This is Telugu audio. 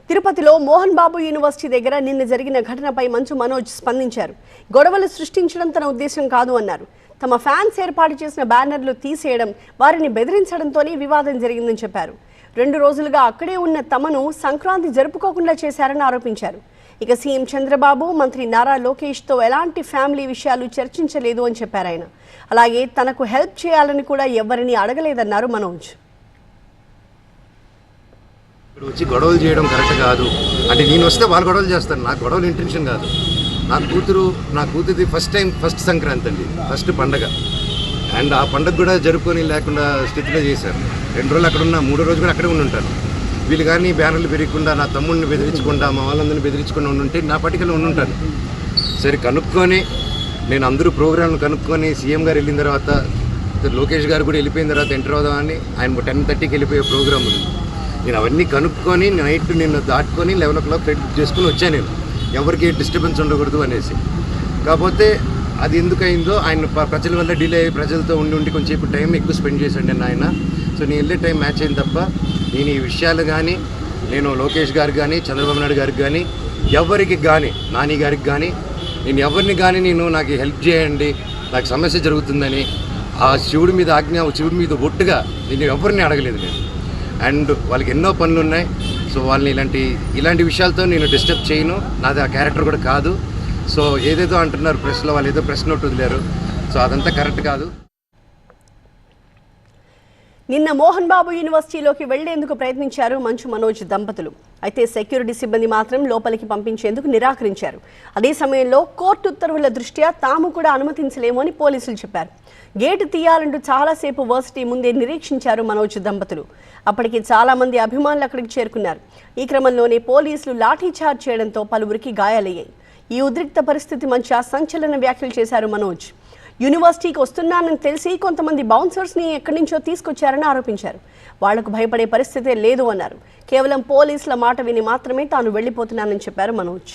తిరుపతిలో మోహన్ బాబు యూనివర్సిటీ దగ్గర నిన్న జరిగిన ఘటనపై మంచు మనోజ్ స్పందించారు. గొడవలు సృష్టించడం తన ఉద్దేశం కాదు అన్నారు. తమ ఫ్యాన్స్ ఏర్పాటు చేసిన బ్యానర్లు తీసేయడం, వారిని బెదిరించడంతోనే వివాదం జరిగిందని చెప్పారు. 2 రోజులుగా అక్కడే ఉన్న తమను సంక్రాంతి జరుపుకోకుండా చేశారని ఆరోపించారు. ఇక సీఎం చంద్రబాబు, మంత్రి నారా లోకేష్తో ఎలాంటి ఫ్యామిలీ విషయాలు చర్చించలేదు అని చెప్పారు ఆయన. అలాగే తనకు హెల్ప్ చేయాలని కూడా ఎవరిని అడగలేదన్నారు మనోజ్. ఇప్పుడు వచ్చి గొడవలు చేయడం కరెక్ట్ కాదు. అంటే నేను వస్తే వాళ్ళు గొడవలు చేస్తాను. నాకు గొడవలు ఇంటెన్షన్ కాదు. నా కూతురిది ఫస్ట్ సంక్రాంతి అండి, ఫస్ట్ పండగ. అండ్ ఆ పండగ కూడా జరుపుకొని లేకుండా స్థితిలో చేశారు. 2 రోజులు అక్కడ ఉన్నా, 3వ రోజు కూడా అక్కడే ఉంటాను. వీళ్ళు కానీ బ్యానర్లు పెరగకుండా, నా తమ్ముడిని బెదిరించకుండా, మా వాళ్ళందరినీ బెదిరించకుండా ఉండుంటే నా పట్టికలో ఉంటాను. సరే కనుక్కొని, నేను అందరూ ప్రోగ్రాంలు కనుక్కొని సీఎం గారు వెళ్ళిన తర్వాత, లోకేష్ గారు కూడా వెళ్ళిపోయిన తర్వాత ఎంటర్ అవుదామని ఆయన 10:30కి వెళ్ళిపోయే ప్రోగ్రామ్ ఉంది. నేను అవన్నీ కనుక్కొని నైట్ నిన్ను దాటుకొని 11 o'clock ఫ్లైట్ బుక్ చేసుకుని వచ్చాను. నేను ఎవరికి డిస్టర్బెన్స్ ఉండకూడదు అనేసి. కాకపోతే అది ఎందుకయిందో ఆయన ప్రజల వల్ల డిలే అయ్యి ప్రజలతో ఉండి కొంచెంసేపు టైం ఎక్కువ స్పెండ్ చేశాను నేను ఆయన. సో నేను వెళ్ళే టైం మ్యాచ్ అయింది తప్ప నేను ఈ విషయాలు కానీ, నేను లోకేష్ గారికి కానీ, చంద్రబాబు నాయుడు గారికి కానీ, ఎవరికి కానీ, నాని గారికి కానీ, నేను ఎవరిని కానీ నాకు హెల్ప్ చేయండి, నాకు సమస్య జరుగుతుందని ఆ శివుడి మీద ఆజ్ఞ, శివుడి మీద ఒట్టుగా నేను ఎవరిని అడగలేదు నేను. అండ్ వాళ్ళకి ఎన్నో పనులు ఉన్నాయి. సో వాళ్ళని ఇలాంటి విషయాలతో నేను డిస్టర్బ్ చేయను. నాది ఆ క్యారెక్టర్ కూడా కాదు. సో ఏదేదో అంటున్నారు ప్రెస్లో, వాళ్ళు ఏదో ప్రెస్ నోట్ వదిలేరు. సో అదంతా కరెక్ట్ కాదు. నిన్న మోహన్ బాబు యూనివర్సిటీలోకి వెళ్లేందుకు ప్రయత్నించారు మంచు మనోజ్ దంపతులు. అయితే సెక్యూరిటీ సిబ్బంది మాత్రం లోపలికి పంపించేందుకు నిరాకరించారు. అదే సమయంలో కోర్టు ఉత్తర్వుల దృష్ట్యా తాము కూడా అనుమతించలేము అని పోలీసులు చెప్పారు. గేటు తీయాలంటూ చాలాసేపు వర్సిటీ ముందే నిరీక్షించారు మనోజ్ దంపతులు. అప్పటికి చాలా మంది అభిమానులు అక్కడికి చేరుకున్నారు. ఈ క్రమంలోనే పోలీసులు లాఠీచార్జ్ చేయడంతో పలువురికి గాయాలయ్యాయి. ఈ ఉద్రిక్త పరిస్థితి మధ్య సంచలన వ్యాఖ్యలు చేశారు మనోజ్. యూనివర్సిటీకి వస్తున్నానని తెలిసి కొంతమంది బౌన్సర్స్ని ఎక్కడి నుంచో తీసుకొచ్చారని ఆరోపించారు. వాళ్లకు భయపడే పరిస్థితే లేదు అన్నారు. కేవలం పోలీసుల మాట విని మాత్రమే తాను వెళ్లిపోతున్నానని చెప్పారు మనోజ్.